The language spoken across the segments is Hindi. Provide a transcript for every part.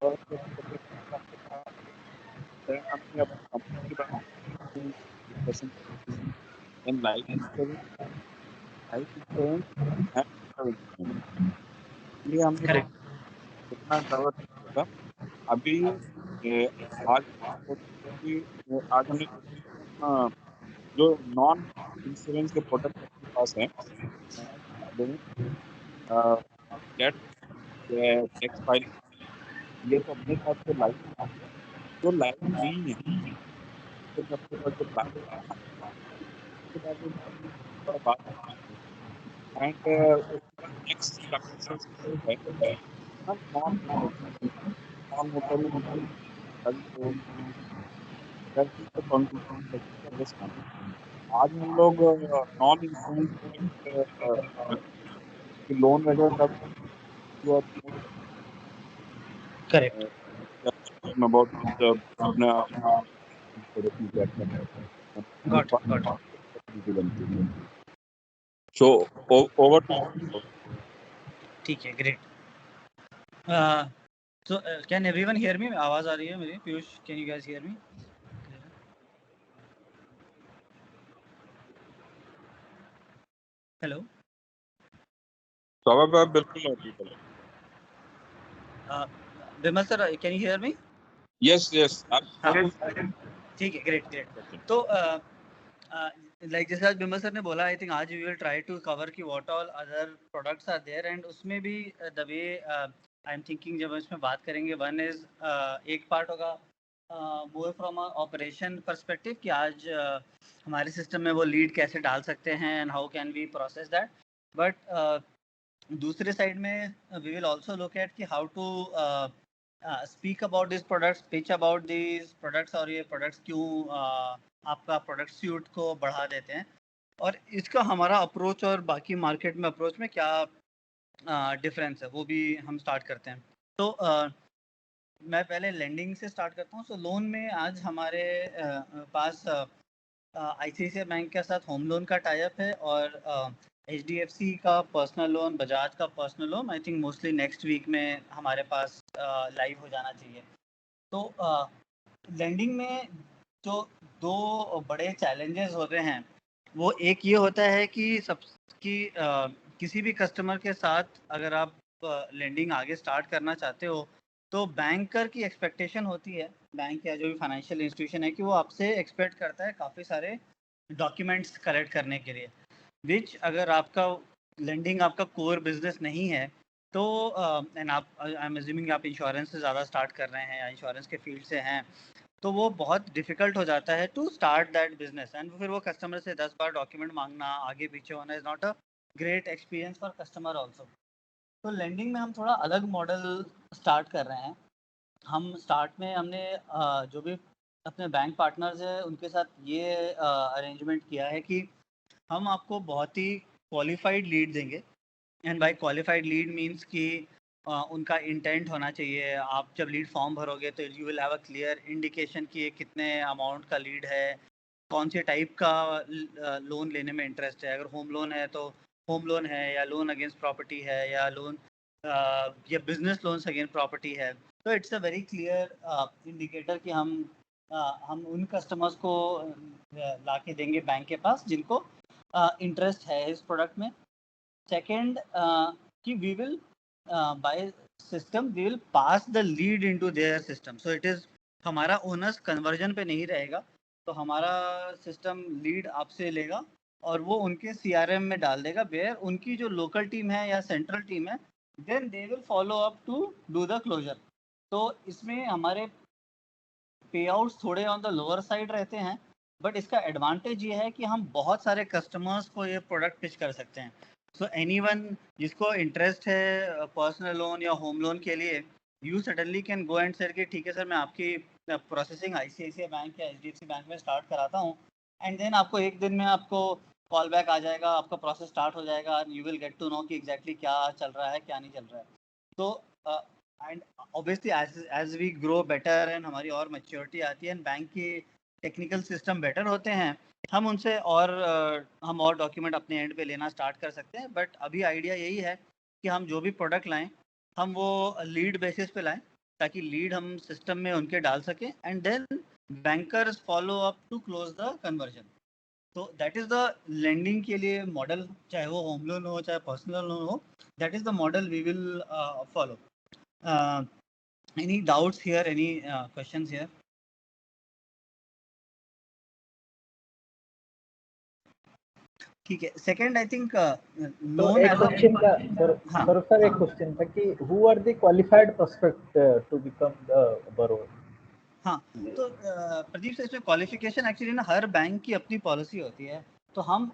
और जैसे आपने कहा, then हमने अपनी कंपनी की बात की, discussion in life insurance and term insurance, ये हमने करेक्ट। कितना कवर किया था अभी। आज कि आज हमने अ, जो नॉन इंश्योरेंस के प्रोडक्ट अपने पास है, डेट टैक्स फाइलिंग, ये तो अपने पास तो लाइफ जो लाइफ नहीं है, तो अपने पास जो लाइफ के बारे में थोड़ा बात एंड उसके बाद नेक्स्ट है ना, नॉन नॉन मोटरी तो that is the conclusion for this one. आज हम लोग नॉन इंश्योरेंस लोन वगैरह का जो करेक्ट। अबाउट अपना क्या गॉट इट, गॉट इट। बनती है। So over to. ठीक है, great. So can everyone hear me? आवाज आ रही है मेरी? Piyush, can you guys hear me? Hello. स्वाभाविक बिल्कुल ऑडिबल है। Vimal sir, can you hear me? Yes yes ठीक है, ग्रेट ग्रेट। तो लाइक जैसे आज बिमल सर ने बोला, आई थिंक आज we will try to cover कि what all other products are there, and उसमें भी the way I am thinking जब हम इसमें बात करेंगे, वन इज एक पार्ट होगा more from a operation perspective कि आज हमारे सिस्टम में वो लीड कैसे डाल सकते हैं and how can we process that. But दूसरे साइड में we will also look at कि how to speak about this products, pitch about this products, और ये प्रोडक्ट्स क्यों आपका प्रोडक्ट सूट को बढ़ा देते हैं, और इसका हमारा अप्रोच और बाकी मार्केट में अप्रोच में क्या डिफरेंस है, वो भी हम स्टार्ट करते हैं। तो मैं पहले लेंडिंग से स्टार्ट करता हूँ। सो लोन में आज हमारे पास आईसीआईसीआई बैंक के साथ होम लोन का टाई अप है, और एचडीएफसी का पर्सनल लोन, बजाज का personal loan I think mostly next week में हमारे पास लाइव हो जाना चाहिए। तो लेंडिंग में जो दो बड़े चैलेंजेस होते हैं, वो एक ये होता है कि किसी भी कस्टमर के साथ अगर आप लेंडिंग आगे स्टार्ट करना चाहते हो, तो बैंकर की एक्सपेक्टेशन होती है, बैंक या जो भी फाइनेंशियल इंस्टीट्यूशन है, कि वो आपसे एक्सपेक्ट करता है काफ़ी सारे डॉक्यूमेंट्स कलेक्ट करने के लिए, विच अगर आपका लेंडिंग आपका कोर बिजनेस नहीं है, तो एंड आप, आई एम अज्यूमिंग आप इंश्योरेंस से ज़्यादा स्टार्ट कर रहे हैं या इंश्योरेंस के फील्ड से हैं, तो वो बहुत डिफिकल्ट हो जाता है to start that business, and फिर वो कस्टमर से 10 बार डॉक्यूमेंट मांगना, आगे पीछे होना is not a great experience for customer also. तो लेंडिंग में हम थोड़ा अलग मॉडल स्टार्ट कर रहे हैं। हम स्टार्ट में हमने जो भी अपने बैंक पार्टनर्स हैं उनके साथ ये अरेंजमेंट किया है कि हम आपको बहुत ही क्वालिफाइड लीड देंगे, and bye qualified lead means कि उनका इंटेंट होना चाहिए। आप जब लीड फॉर्म भरोगे तो you will have a clear indication कि ये कितने अमाउंट का लीड है, कौन से टाइप का लोन लेने में इंटरेस्ट है। अगर होम लोन है तो होम लोन है, या लोन अगेंस्ट प्रॉपर्टी है, या लोन या बिजनेस लोन्स अगेंस्ट प्रॉपर्टी है। तो it's a very clear indicator कि हम उन कस्टमर्स को ला के देंगे बैंक के पास जिनको इंटरेस्ट है इस प्रोडक्ट में। सेकेंड कि we will by system we will pass the lead into their system, so it is हमारा ओनर्स कन्वर्जन पे नहीं रहेगा। तो हमारा सिस्टम लीड आपसे लेगा और वो उनके सीआरएम में डाल देगा, वेयर उनकी जो लोकल टीम है या सेंट्रल टीम है, then they will follow up to do the closure. तो इसमें हमारे पे आउट्स थोड़े ऑन द लोअर साइड रहते हैं, बट इसका एडवांटेज ये है कि हम बहुत सारे कस्टमर्स को ये प्रोडक्ट पिच कर सकते हैं। सो एनीवन जिसको इंटरेस्ट है पर्सनल लोन या होम लोन के लिए, you suddenly can go and sir कि ठीक है सर, मैं आपकी प्रोसेसिंग आईसीआईसीआई बैंक या एचडीएफसी बैंक में स्टार्ट कराता हूँ, एंड देन आपको एक दिन में आपको कॉल बैक आ जाएगा, आपका प्रोसेस स्टार्ट हो जाएगा, you will get to know कि एग्जैक्टली क्या चल रहा है क्या नहीं चल रहा है। तो and obviously as we grow better and हमारी और मैच्योरिटी आती है एंड बैंक की टेक्निकल सिस्टम बेटर होते हैं, हम उनसे और हम और डॉक्यूमेंट अपने एंड पे लेना स्टार्ट कर सकते हैं। बट अभी आइडिया यही है कि हम जो भी प्रोडक्ट लाएं, हम वो लीड बेसिस पे लाएं, ताकि लीड हम सिस्टम में उनके डाल सकें and then bankers follow up to close the conversion. तो दैट इज द लेंडिंग के लिए मॉडल, चाहे वो होम लोन हो चाहे पर्सनल लोन हो, that is the model we will follow. Any doubts here, any questions here? ठीक है। सेकंड आई थिंक लोन एक क्वेश्चन था सर, एक क्वेश्चन था कि who are the qualified prospect to become the borrower? हाँ, तो प्रदीप से इसमें क्वालिफिकेशन एक्चुअली ना हर बैंक की अपनी पॉलिसी होती है। तो हम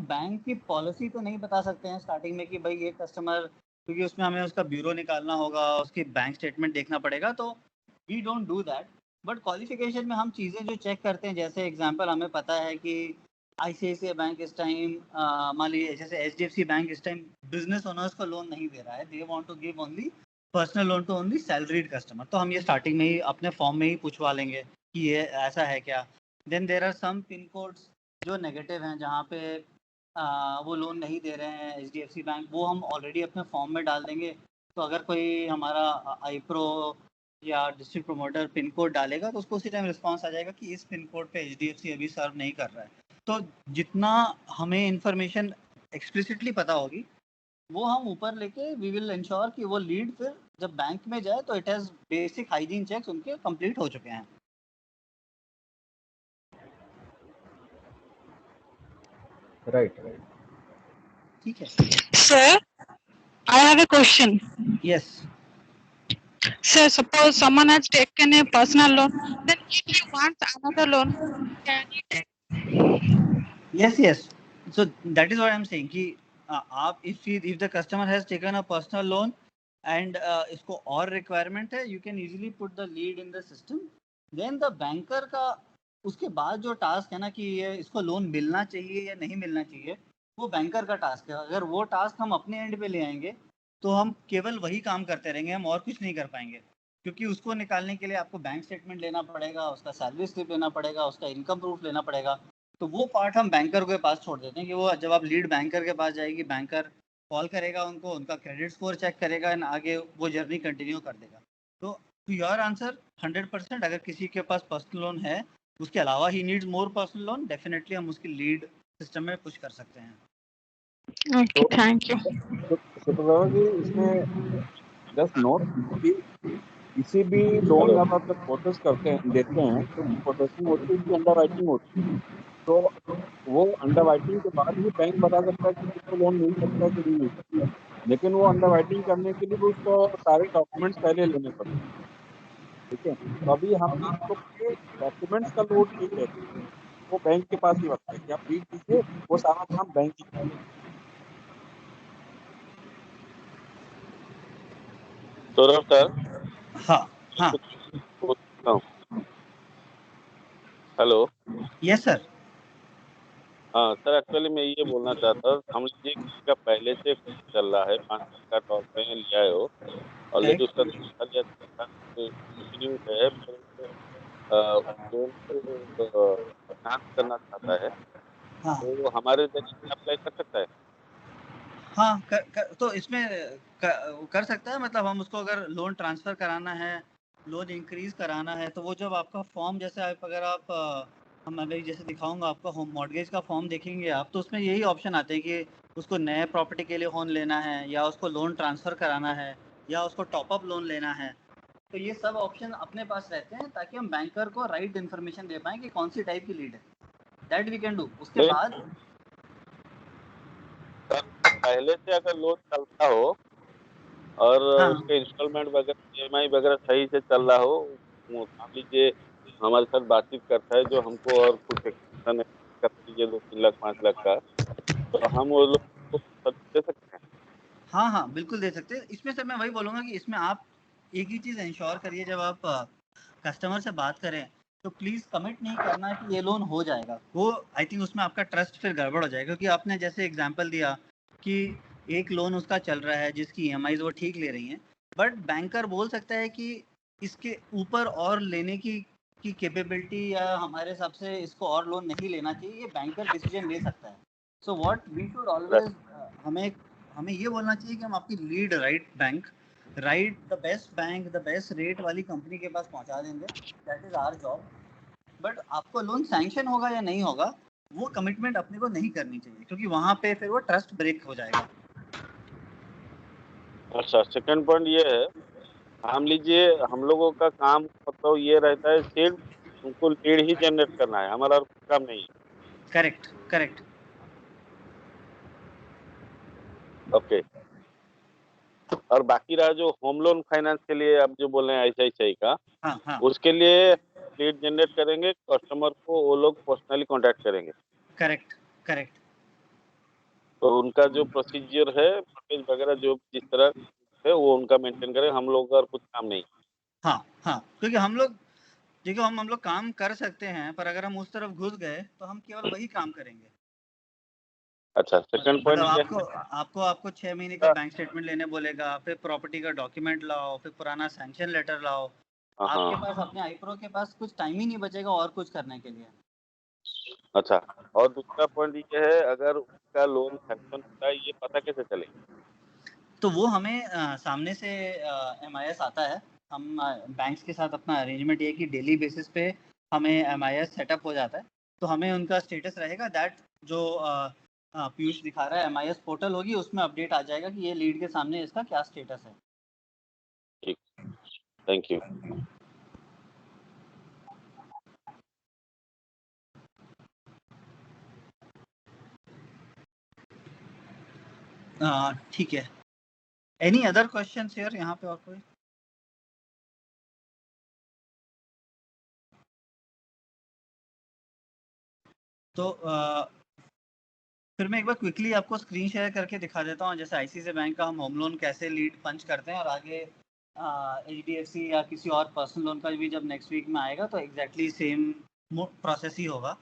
बैंक की पॉलिसी तो नहीं बता सकते हैं स्टार्टिंग में कि भाई ये कस्टमर, क्योंकि उसमें हमें उसका ब्यूरो निकालना होगा, उसकी बैंक स्टेटमेंट देखना पड़ेगा, तो we don't do that. But qualification में हम चीज़ें जो चेक करते हैं, जैसे एग्जांपल हमें पता है कि ICICI बैंक इस टाइम, मान लीजिए जैसे HDFC बैंक इस टाइम बिजनेस ओनर्स को लोन नहीं दे रहा है, they want to give only personal loan to only salaried customer. तो हम ये स्टार्टिंग में ही अपने फॉर्म में ही पूछवा लेंगे कि ये ऐसा है क्या। Then there are some pin codes जो नेगेटिव हैं, जहाँ पे वो लोन नहीं दे रहे हैं HDFC बैंक, वो हम ऑलरेडी अपने फॉर्म में डाल देंगे। तो अगर कोई हमारा आईप्रो या डिस्ट्रिक्ट प्रमोटर पिन कोड डालेगा तो उसको उसी टाइम रिस्पॉन्स आ जाएगा कि इस पिन कोड पे HDFC अभी सर्व नहीं कर रहा है। तो जितना हमें इंफॉर्मेशन एक्सप्लिसिटली पता होगी वो हम ऊपर लेके वी विल इंश्योर कि वो लीड फिर जब बैंक में जाए तो it has basic hygiene checks उनके कंप्लीट हो चुके हैं। राइट। ठीक है Sir, I have a question. Yes Sir, suppose someone has taken a personal loan, then if he wants another loan, can he take? Yes so that is what I am saying कि आप if the customer has taken a personal loan and इसको और रिक्वायरमेंट है, you can easily put the lead in the system. Then the banker का उसके बाद जो टास्क है ना कि ये इसको लोन मिलना चाहिए या नहीं मिलना चाहिए, वो बैंकर का टास्क है। अगर वो टास्क हम अपने एंड पे ले आएंगे तो हम केवल वही काम करते रहेंगे, हम और कुछ नहीं कर पाएंगे, क्योंकि उसको निकालने के लिए आपको बैंक स्टेटमेंट लेना पड़ेगा, उसका सैलरी स्लिप लेना पड़ेगा, उसका इनकम प्रूफ लेना पड़ेगा। तो वो पार्ट हम बैंकर के पास छोड़ देते हैं कि वो जब आप लीड बैंकर के पास जाएगी, बैंकर कॉल करेगा उनको, उनका क्रेडिट स्कोर चेक करेगा एंड आगे वो जर्नी कंटिन्यू कर देगा। तो टू योर आंसर 100%, अगर किसी के पास पर्सनल लोन है, उसके अलावा he needs more personal loan, definitely हम उसकी लीड सिस्टम में पुश कर सकते हैं। Okay, thank you. सुप्रभा जी, इसमें जस्ट नोट कि किसी भी लोन में आप जब प्रोसेस करते हैं देते हैं तो प्रोसेसिंग होती है, उसकी अंडरराइटिंग होती है। तो वो अंडरराइटिंग के बाद ही बैंक बता सकता है कि किसको लोन मिल सकता है कि नहीं मिल सकता है। लेकिन वो अंडरराइटिंग करने के लिए भी उसको सारे डॉक्यूमेंट्स पहले लेने पड़ते हैं। ठीक है, तो अभी हम आप लोग के डॉक्यूमेंट्स का लोड नहीं लेते, वो बैंक के पास ही होता है कि आप लीड दीजिए, वो सारा काम बैंक ही करेगा। सौरभ सर, हाँ हाँ पूछता हूँ। हेलो। Yes sir. हाँ सर, एक्चुअली मैं ये बोलना चाहता हूँ, हम लीजिए किसी का पहले से चल रहा है, 5 लाख का टॉप पे लिया है वो, ऑलरेडी उसका कंटिन्यू है, लोन को एनहांस करना चाहता है, हाँ तो हमारे जरिए अप्लाई कर सकता है? हाँ तो इसमें कर सकता है। मतलब हम उसको अगर लोन ट्रांसफ़र कराना है, लोन इंक्रीज़ कराना है, तो वो जब आपका फॉर्म, जैसे आप अगर आप हम अभी जैसे दिखाऊंगा आपका होम मॉर्गेज का फॉर्म देखेंगे आप, तो उसमें यही ऑप्शन आते हैं कि उसको नए प्रॉपर्टी के लिए लोन लेना है, या उसको लोन ट्रांसफ़र कराना है, या उसको टॉपअप लोन लेना है। तो ये सब ऑप्शन अपने पास रहते हैं ताकि हम बैंकर को राइट इन्फॉर्मेशन दे पाएँ कि कौन सी टाइप की लीड है। That we can do. उसके नहीं, बाद पहले से अगर लोन चलता हो और हाँ उसके इंस्टॉलमेंट वगैरह EMI वगैरह सही से चल रहा हो, मान लीजिए हमारे साथ बातचीत करता है जो हमको और कुछ एक्सटेंशन कर दीजिए 2-3 लाख 5 लाख का, तो हम वो लोग को दे सकते हैं? हाँ हाँ बिल्कुल दे सकते हैं। इसमें सर मैं वही बोलूँगा कि इसमें आप एक ही चीज़ इंश्योर करिए, जब आप कस्टमर से बात करें तो प्लीज़ कमिट नहीं करना कि ये लोन हो जाएगा। वो आई थिंक उसमें आपका ट्रस्ट फिर गड़बड़ हो जाएगा, क्योंकि आपने जैसे एग्जांपल दिया कि एक लोन उसका चल रहा है जिसकी EMIs वो ठीक ले रही हैं, बट बैंकर बोल सकता है कि इसके ऊपर और लेने की कैपेबिलिटी, या हमारे हिसाब से इसको और लोन नहीं लेना चाहिए, ये बैंकर डिसीजन ले सकता है। So what we should always, हमें हमें ये बोलना चाहिए कि हम आपकी lead right bank, right the best bank, the best rate वाली कंपनी के पास पहुंचा देंगे, that is our job. But आपको लोन सैंक्शन होगा या नहीं होगा वो कमिटमेंट अपने को नहीं करनी चाहिए, क्योंकि वहां पे फिर वो ट्रस्ट ब्रेक हो जाएगा। अच्छा, सेकंड पॉइंट ये है, मान लीजिए हम लोगों का काम मतलब ये रहता है सिर्फ उनको लीड ही जनरेट करना है, हमारा और कुछ काम नहीं है। Correct correct. ओके, और बाकी रहा जो होम लोन फाइनेंस के लिए आप जो बोल रहे हैं आईसीआईसीआई का, हाँ हाँ उसके लिए लीड जनरेट करेंगे, कस्टमर को वो लोग पर्सनली कांटेक्ट करेंगे। Correct correct. तो उनका जो प्रोसीजर है, पैकेज वगैरह जो जिस तरह है वो उनका मेंटेन करें, हम लोग का और कुछ काम नहीं। हाँ हाँ, क्योंकि हम लोग देखो हम लोग काम कर सकते हैं, पर अगर हम उस तरफ घुस गए तो हम केवल वही काम करेंगे। अच्छा, सेकंड पॉइंट मतलब ये आपको आपको आपको 6 महीने का है। बैंक स्टेटमेंट लेने बोलेगा, फिर प्रॉपर्टी का डॉक्यूमेंट लाओ, फिर पुराना सैंक्शन लेटर लाओ। हाँ आपके हाँ, पास अपने आईप्रो के पास कुछ टाइम ही नहीं बचेगा और कुछ करने के लिए। अच्छा, और दूसरा पॉइंट ये है, अगर उसका लोन सैंक्शन होता है ये पता कैसे चले? तो वो हमें सामने से MIS आता है। हम बैंक्स के साथ अपना अरेंजमेंट ये है कि डेली बेसिस पे हमें MIS सेटअप हो जाता है, तो हमें उनका स्टेटस रहेगा दैट जो पीयूष दिखा रहा है MIS पोर्टल होगी, उसमें अपडेट आ जाएगा कि ये लीड के सामने इसका क्या स्टेटस है। ठीक, थैंक यू। ठीक है, एनी अदर क्वेश्चन हियर? यहाँ पे और कोई? तो फिर मैं एक बार क्विकली आपको स्क्रीन शेयर करके दिखा देता हूँ, जैसे ICICI बैंक का हम होम लोन कैसे लीड पंच करते हैं, और आगे HDFC या किसी और पर्सनल लोन का भी जब नेक्स्ट वीक में आएगा तो एग्जैक्टली सेम प्रोसेस ही होगा।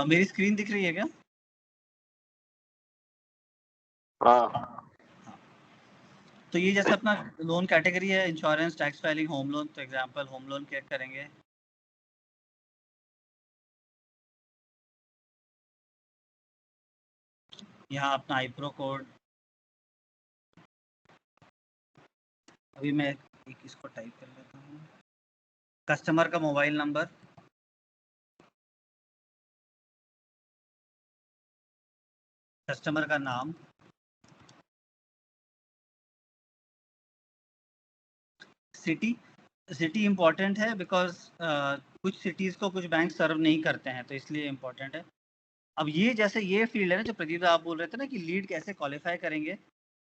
मेरी स्क्रीन दिख रही है क्या? हाँ, तो ये जैसे अपना लोन कैटेगरी है insurance, tax filing, home loan, तो एग्जांपल होम लोन क्लिक करेंगे। यहाँ अपना आईप्रो कोड, अभी मैं एक इसको टाइप कर लेता हूँ, कस्टमर का मोबाइल नंबर, कस्टमर का नाम, सिटी। सिटी इम्पॉर्टेंट है बिकॉज कुछ सिटीज़ को कुछ बैंक सर्व नहीं करते हैं, तो इसलिए इम्पॉर्टेंट है। अब ये जैसे ये फील्ड है ना जो प्रदीप आप बोल रहे थे ना कि लीड कैसे क्वालिफाई करेंगे,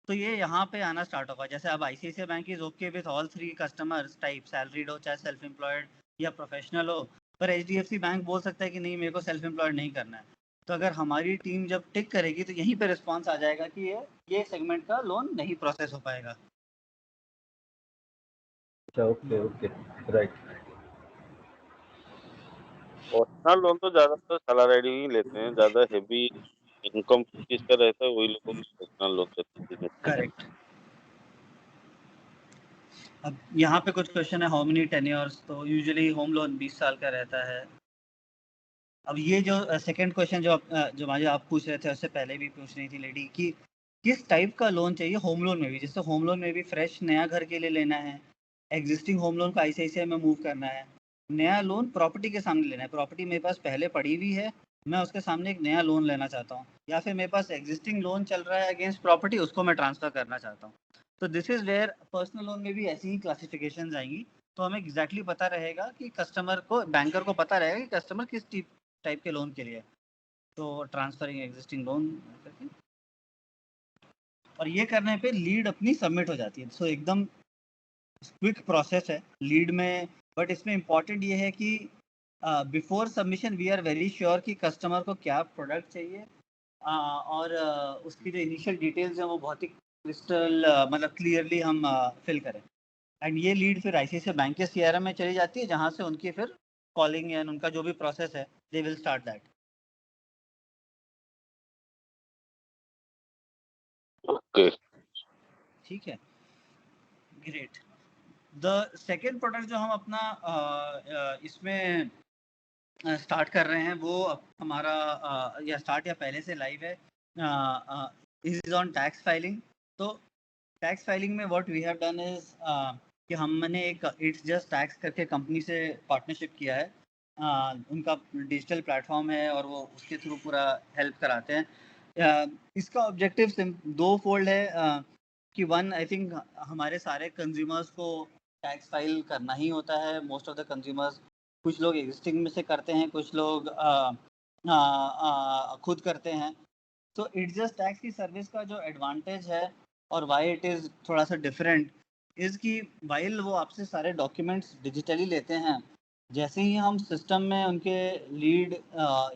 तो ये यहाँ पे आना स्टार्ट होगा। जैसे अब ICICI bank is okay with all 3 customers type, salaried हो चाहे सेल्फ एम्प्लॉयड या प्रोफेशनल हो, पर HDFC बैंक बोल सकता है कि नहीं मेरे को सेल्फ एम्प्लॉयड नहीं करना है। तो अगर हमारी टीम जब टिक करेगी तो यहीं पे रिस्पॉन्स आ जाएगा कि ये सेगमेंट का लोन नहीं प्रोसेस हो पाएगा। Okay okay, right. Personal loan तो ज्यादातर सैलरी ही लेते हैं, ज्यादा हेवी इनकम जिसका रहता है वही लोग पर्सनल लोन देते हैं। करेक्ट। अब यहाँ पे कुछ क्वेश्चन है, हाउ मेनी टेन्योर्स, तो यूजुअली होम लोन 20 साल का रहता है। अब ये जो सेकंड क्वेश्चन जो मुझे आप पूछ रहे थे उससे पहले भी पूछ रही थी लेडी कि किस टाइप का लोन चाहिए होम लोन में भी, जैसे होम लोन में भी फ्रेश नया घर के लिए लेना है, एग्जिस्टिंग होम लोन को ICICI में मूव करना है, नया लोन प्रॉपर्टी के सामने लेना है, प्रॉपर्टी मेरे पास पहले पड़ी हुई है, मैं उसके सामने एक नया लोन लेना चाहता हूँ, या फिर मेरे पास एग्जिस्टिंग लोन चल रहा है अगेंस्ट प्रॉपर्टी, उसको मैं ट्रांसफर करना चाहता हूँ। तो this is where personal loan में भी ऐसी ही क्लासिफिकेशन आएंगी। तो हमें एग्जैक्टली पता रहेगा कि कस्टमर को, बैंकर को पता रहेगा कि कस्टमर किस टाइप के लोन के लिए, तो ट्रांसफरिंग एग्जिस्टिंग लोन करके, और ये करने पे लीड अपनी सबमिट हो जाती है। सो एकदम क्विक प्रोसेस है लीड में। बट इसमें इम्पॉर्टेंट ये है कि before submission we are very sure कि कस्टमर को क्या प्रोडक्ट चाहिए, और उसकी जो इनिशियल डिटेल्स हैं वो बहुत ही क्रिस्टल मतलब क्लियरली हम फिल करें। एंड ये लीड फिर ICICI बैंक के CRM में चली जाती है, जहाँ से उनकी फिर कॉलिंग एंड उनका जो भी प्रोसेस है they will start that. Okay, ठीक है, ग्रेट। द सेकेंड प्रोडक्ट जो हम अपना इसमें स्टार्ट कर रहे हैं वो हमारा या स्टार्ट या पहले से लाइव है, इज ऑन टैक्स फाइलिंग। तो टैक्स फाइलिंग में what we have done is कि हमने एक इट्स जस्ट टैक्स करके कंपनी से पार्टनरशिप किया है। उनका डिजिटल प्लेटफॉर्म है और वो उसके थ्रू पूरा हेल्प कराते हैं। इसका ऑब्जेक्टिव दो फोल्ड है कि वन, आई थिंक हमारे सारे कंज्यूमर्स को टैक्स फाइल करना ही होता है। मोस्ट ऑफ द कंज्यूमर्स, कुछ लोग एग्जिस्टिंग में से करते हैं, कुछ लोग खुद करते हैं। तो इट्स जस्ट टैक्स की सर्विस का जो एडवांटेज है और वाई इट इज़ थोड़ा सा डिफरेंट इज़ कि वाइल वो आपसे सारे डॉक्यूमेंट्स डिजिटली लेते हैं, जैसे ही हम सिस्टम में उनके लीड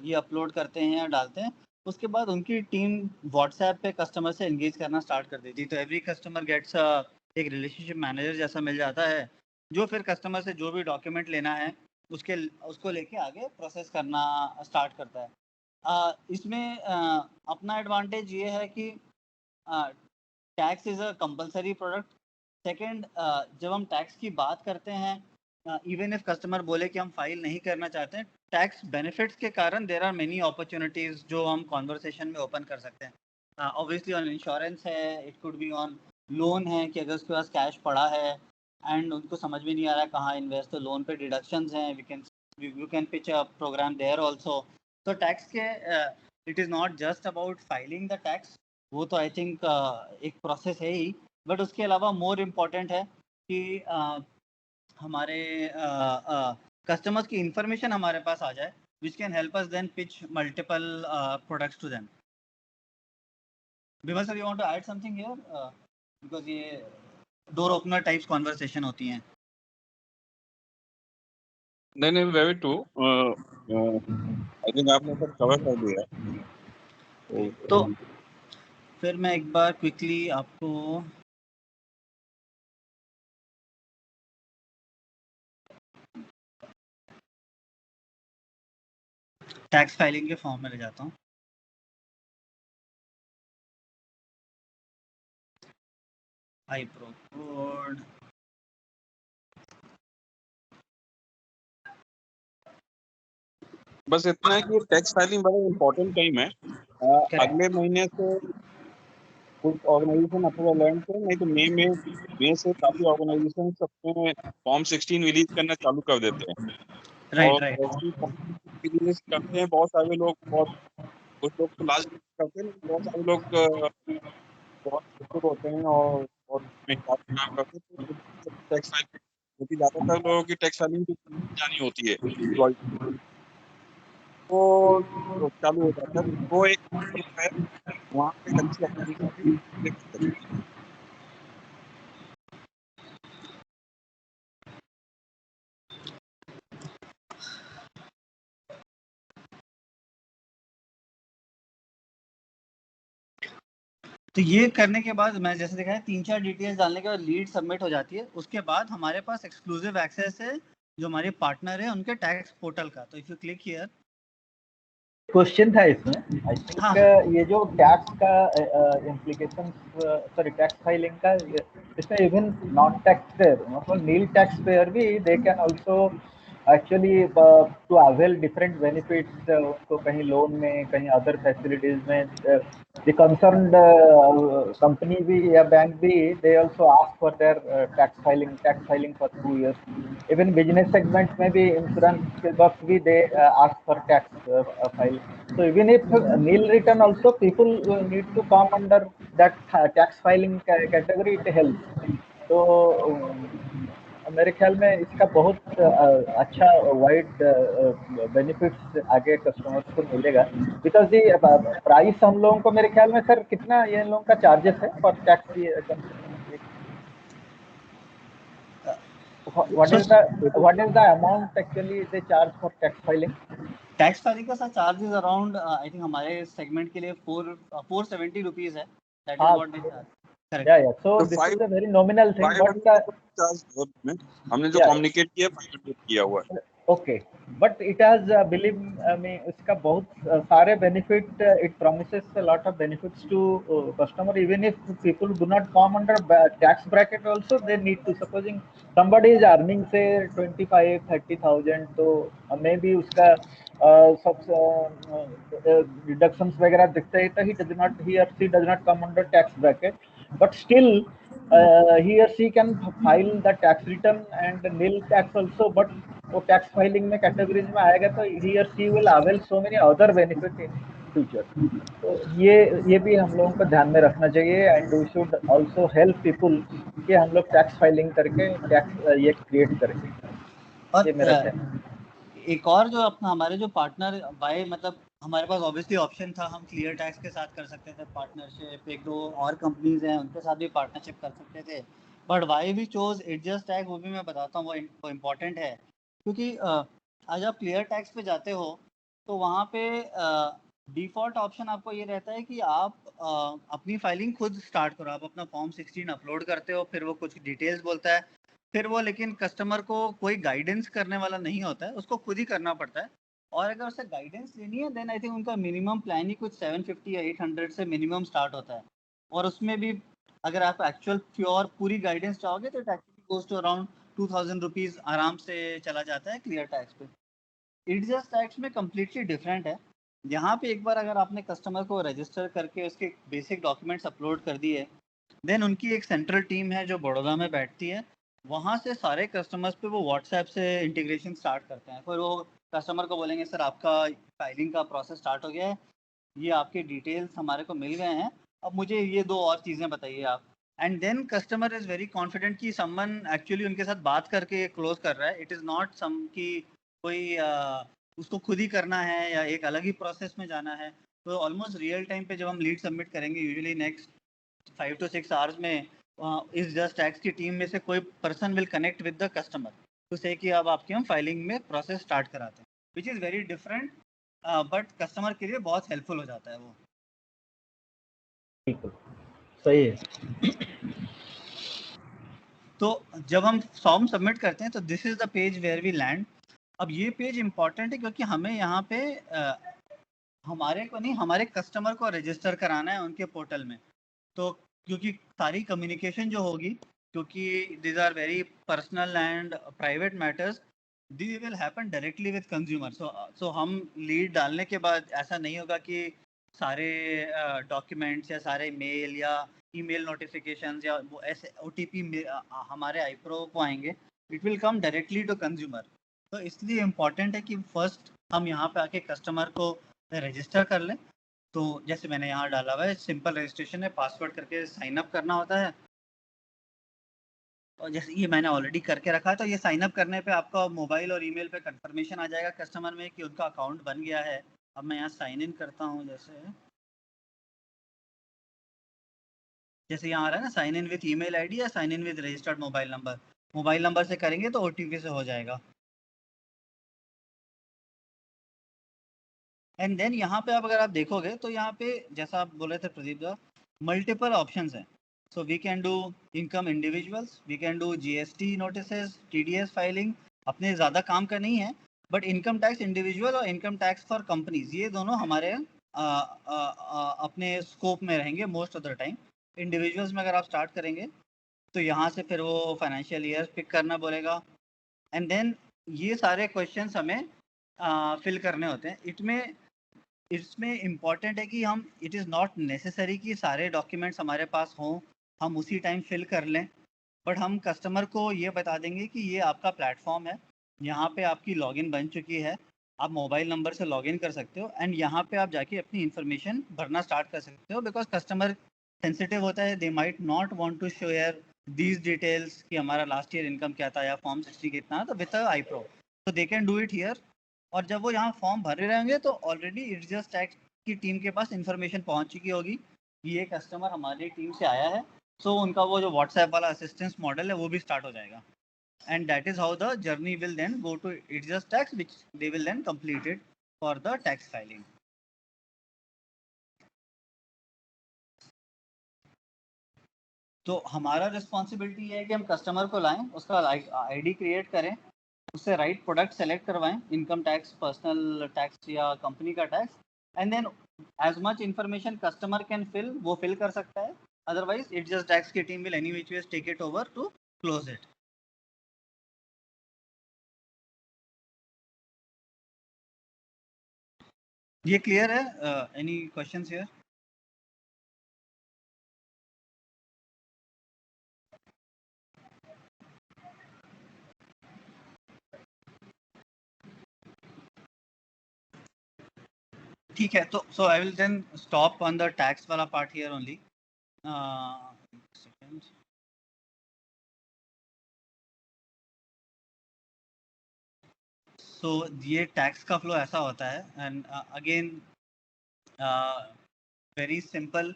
ये अपलोड करते हैं या डालते हैं, उसके बाद उनकी टीम व्हाट्सएप पे कस्टमर से एंगेज करना स्टार्ट कर देती है। तो एवरी कस्टमर गेट्स एक रिलेशनशिप मैनेजर जैसा मिल जाता है, जो फिर कस्टमर से जो भी डॉक्यूमेंट लेना है उसको लेके आगे प्रोसेस करना स्टार्ट करता है। इसमें अपना एडवांटेज ये है कि tax is a compulsory product. Second, जब हम टैक्स की बात करते हैं, इवन इफ कस्टमर बोले कि हम फाइल नहीं करना चाहते हैं, टैक्स बेनिफिट्स के कारण देयर आर मेनी अपॉर्चुनिटीज़ जो हम कॉन्वर्सेशन में ओपन कर सकते हैं। ऑब्वियसली ऑन इंश्योरेंस है, it could be on loan है कि अगर उसके पास कैश पड़ा है एंड उनको समझ में नहीं आ रहा है कहाँ इन्वेस्ट, तो लोन पे डिडक्शंस हैं, you can pitch a program there also. तो टैक्स के it is not just about filing the tax, वो तो आई थिंक एक प्रोसेस है ही, बट उसके अलावा मोर इम्पॉर्टेंट है कि हमारे कस्टमर्स की इंफॉर्मेशन हमारे पास आ जाए, which can help us then pitch multiple products to them. Vimal sir, you want to add something here, because ये डोर ओपनर टाइप्स कॉन्वर्सेशन होती हैं। नहीं, वेरी ट्रू। आई थिंक आपने सब कवर कर दिया। तो फिर मैं एक बार क्विकली आपको टैक्स फाइलिंग के फॉर्म में ले जाता हूँ। आई प्रो कोड, बस इतना है कि टैक्स फाइलिंग बड़ा इम्पोर्टेंट टाइम है। अगले महीने से कुछ ऑर्गेनाइजेशन अप्रूवल लैंड से, नहीं तो मई से काफी ऑर्गेनाइजेशन अपने फॉर्म 16 रिलीज करना चालू कर देते हैं। और राइट। ऐसी रिलीज करते हैं बहुत सारे लोग, बहुत कुछ लोग तो लास्ट करते हैं, लेकिन बहुत सारे लोग बहुत एक्टिव होते हैं और बहुत मेहनत से काम करते हैं। तो टैक्स फाइल, क्योंकि ज्यादातर लोगों की टैक्स फाइलिंग जानी होती है, वो चालू हो जाता है। वो एक है, वहाँ पे एक अच्छी अपॉर्चुनिटी कर सकती है। तो ये करने के बाद मैं जैसे देखा है 3-4 डिटेल्स डालने के बाद लीड सबमिट हो जाती है। उसके बाद हमारे पास एक्सक्लूसिव एक्सेस है जो हमारे पार्टनर है उनके टैक्स पोर्टल का। तो if you click here, question था इसमें, आई थिंक हाँ ये जो टैक्स का इम्प्लीकेशन, सॉरी टैक्स फाइलिंग का, इसमें इवन नॉन टैक्स पेयर, मतलब नील टैक्स पेयर भी they can also actually to avail different benefits, उनको कहीं लोन में, कहीं अदर फैसिलिटीज में, द कंसर्न्ड कंपनी भी या बैंक भी, they also ask for their tax filing for 2 years. Even business segment में भी, इंश्योरेंस के वक्त भी they ask for tax filing. So even if nil return also, people need to come under that tax filing category, it helps. तो मेरे ख्याल में इसका बहुत अच्छा वाइड बेनिफिट्स आगे कस्टमर्स को मिलेगा, बिकॉज ये प्राइस हम लोगों को, मेरे ख्याल में सर कितना ये लोगों का चार्जेस है for tax? what is the amount actually they charge for tax filing? Tax filing का sir charge is around, I think हमारे सेगमेंट के लिए 470 रुपीज है। That is what they charge. Correct. Yeah. So तो this is a very nominal thing. What is the हमने जो कम्युनिकेट किया 500 किया हुआ है। Okay, but it has believe me, इसका बहुत सारे benefit, it promises a lot of benefits to customer. Even if people do not come under tax bracket also, they need to, supposing somebody is earning say 25-30,000, तो maybe उसका सब deductions वगैरह दिखते ही, तो he or she does not come under tax bracket, but still he or she can file the tax return and nil tax also, but वो टैक्स फाइलिंग में कैटेगरीज में आएगा, तो ही और she will avail so many other benefit in future. तो ये भी हम लोगों को ध्यान में रखना चाहिए, and we should also help people कि हम लोग टैक्स फाइलिंग करके टैक्स ये क्रिएट करें. ये मेरा और कहना एक और जो अपना हमारे जो पार्टनर बाय मतलब हमारे पास ऑब्वियसली ऑप्शन था, हम क्लियर टैक्स के साथ कर सकते थे पार्टनरशिप, एक दो और कंपनीज हैं उनके साथ भी पार्टनरशिप कर सकते थे, but why we chose adjust tax वो भी मैं बताता हूँ, वो इम्पोर्टेंट है क्योंकि आज आप क्लियर टैक्स पे जाते हो तो वहाँ पे डिफ़ॉल्ट ऑप्शन आपको ये रहता है कि आप अपनी फाइलिंग खुद स्टार्ट करो, आप अपना फॉर्म 16 अपलोड करते हो, फिर वो कुछ डिटेल्स बोलता है, फिर वो लेकिन कस्टमर को कोई गाइडेंस करने वाला नहीं होता है, उसको खुद ही करना पड़ता है. और अगर उससे गाइडेंस लेनी है देन आई थिंक उनका मिनिमम प्लान ही कुछ 750 या 800 से मिनिमम स्टार्ट होता है, और उसमें भी अगर आप एक्चुअल प्योर पूरी गाइडेंस चाहोगे तो टैक्स कॉस्ट अराउंड 2000 रुपीज़ आराम से चला जाता है क्लियर टैक्स पे. एडजस्ट टैक्स में कम्प्लीटली डिफरेंट है. यहाँ पे एक बार अगर आपने कस्टमर को रजिस्टर करके उसके बेसिक डॉक्यूमेंट्स अपलोड कर दिए, देन उनकी एक सेंट्रल टीम है जो बड़ौदा में बैठती है, वहाँ से सारे कस्टमर्स पे वो व्हाट्सएप से इंटीग्रेशन स्टार्ट करते हैं. फिर वो कस्टमर को बोलेंगे सर आपका फाइलिंग का प्रोसेस स्टार्ट हो गया है, ये आपके डिटेल्स हमारे को मिल गए हैं, अब मुझे ये दो और चीज़ें बताइए आप. And then customer is very confident कि समवन एक्चुअली उनके साथ बात करके क्लोज कर रहा है. इट इज़ नॉट सम कि कोई उसको खुद ही करना है या एक अलग ही प्रोसेस में जाना है. तो ऑलमोस्ट रियल टाइम पे जब हम लीड सबमिट करेंगे यूजुअली नेक्स्ट 5 to 6 आवर्स में इस जस्ट टैक्स की टीम में से कोई person will connect with the customer to say कि अब आपकी हम फाइलिंग में प्रोसेस स्टार्ट कराते हैं, which is very different, but customer के लिए बहुत हेल्पफुल हो जाता है वो. बिल्कुल सही है. तो जब हम फॉर्म सबमिट करते हैं तो this is the page where we land. अब ये पेज इंपॉर्टेंट है क्योंकि हमें यहाँ पे हमारे को नहीं, हमारे कस्टमर को रजिस्टर कराना है उनके पोर्टल में. तो क्योंकि सारी कम्युनिकेशन जो होगी, क्योंकि these are very personal and private matters, they will happen directly with consumer. So हम लीड डालने के बाद ऐसा नहीं होगा कि सारे डॉक्यूमेंट्स या सारे मेल या ईमेल नोटिफिकेशंस या वो ऐसे OTP हमारे आईप्रो को आएंगे. It will come directly to consumer. तो इसलिए इम्पॉर्टेंट है कि फर्स्ट हम यहाँ पे आके कस्टमर को रजिस्टर कर लें. तो जैसे मैंने यहाँ डाला हुआ है सिंपल रजिस्ट्रेशन है, पासवर्ड करके साइन अप करना होता है, और जैसे ये मैंने ऑलरेडी करके रखा है. तो ये साइन अप करने पे आपका मोबाइल और ईमेल पे कंफर्मेशन आ जाएगा कस्टमर में कि उनका अकाउंट बन गया है. अब मैं यहाँ साइन इन करता हूँ, जैसे यहाँ आ रहा है ना sign in with email ID या sign in with registered mobile number से करेंगे तो OTP से हो जाएगा. एंड देन यहाँ पे अगर आप देखोगे तो यहाँ पे जैसा आप बोल रहे थे प्रदीप दा, मल्टीपल ऑप्शंस हैं. So we can do income individuals, we can do GST notices, TDS filing. अपने ज़्यादा काम का नहीं है, बट इनकम टैक्स इंडिविजुअल और इनकम टैक्स फॉर कंपनीज ये दोनों हमारे अपने स्कोप में रहेंगे most of the time. Individuals में अगर आप स्टार्ट करेंगे तो यहाँ से फिर वो फाइनेंशियल ईयर पिक करना बोलेगा. एंड देन ये सारे क्वेश्चंस हमें फिल करने होते हैं. इसमें इम्पॉर्टेंट है कि हम इट इज़ नॉट नेसेसरी कि सारे डॉक्यूमेंट्स हमारे पास हों, हम उसी टाइम फिल कर लें, बट हम कस्टमर को ये बता देंगे कि ये आपका प्लेटफॉर्म है, यहाँ पे आपकी लॉगिन बन चुकी है, आप मोबाइल नंबर से लॉगिन कर सकते हो एंड यहाँ पे आप जाके अपनी इन्फॉर्मेशन भरना स्टार्ट कर सकते हो. बिकॉज कस्टमर सेंसिटिव होता है, they might not want to share these details कि हमारा लास्ट ईयर इनकम क्या था या फॉर्म 60 कितना, तो विद आईप्रो तो they can do it here. और जब वो यहाँ फॉर्म भर रहे होंगे तो ऑलरेडी एडजस्ट टैक्स की टीम के पास इन्फॉर्मेशन पहुँच चुकी होगी कि ये कस्टमर हमारी टीम से आया है. सो उनका वो जो व्हाट्सएप वाला असिस्टेंस मॉडल है वो भी स्टार्ट हो जाएगा. And that is how the journey will then go to adjust tax which they will then complete it for the tax filing. तो हमारा रिस्पॉन्सिबिलिटी है कि हम कस्टमर को लाएं, उसका ID क्रिएट करें, उससे राइट प्रोडक्ट सेलेक्ट करवाएं, इनकम टैक्स, पर्सनल टैक्स या कंपनी का tax, and then as much information customer can fill वो फिल कर सकता है, अदरवाइज इट जस्ट टैक्स की team will any which ways take it over to close it. ये क्लियर है? Any questions here? ठीक है, तो so I will then stop on the tax वाला पार्ट हियर ओनली। सो ये टैक्स का फ्लो ऐसा होता है, and again very simple,